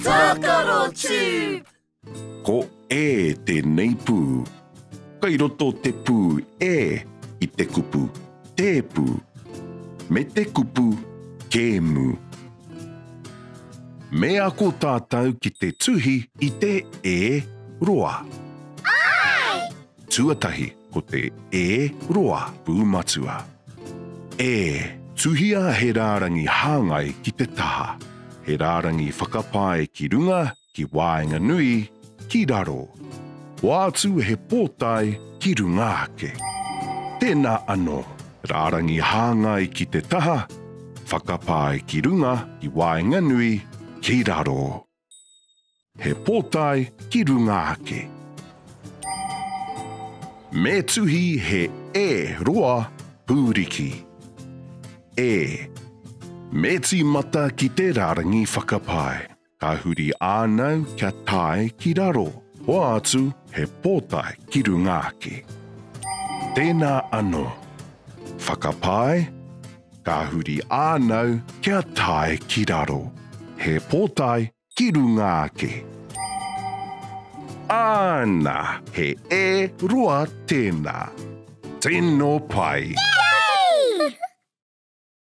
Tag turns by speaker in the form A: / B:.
A: Takaro Tube!
B: Ko e tēnei pū. Kai roto te pū e I te kupu te pū. Me te kupu ke mu. Me ako tātou ki te tuhi I te e roa.
A: Ai!
B: Tuatahi ko te e roa pūmatua. E tuhia he rārangi hāngai ki te taha. He rārangi whakapāe ki runga, ki wāinga nui, ki raro. Wātu he pōtai ki runga ake. Tēnā anō, rārangi hāngai ki te taha, whakapāe ki runga, ki wāinga nui, ki raro. He pōtai ki runga ake. Me tuhi he e roa pūriki. E. Me tīmata ki te rārangi whakapāe. Ka huri ānau kia tae ki raro. Ho atu he pōtai ki runga ake. Tēnā anō. Whakapāe. Ka huri ānau kia tae ki raro. He pōtai ki runga ake. Āna he e roa tēnā. Tēnō pai.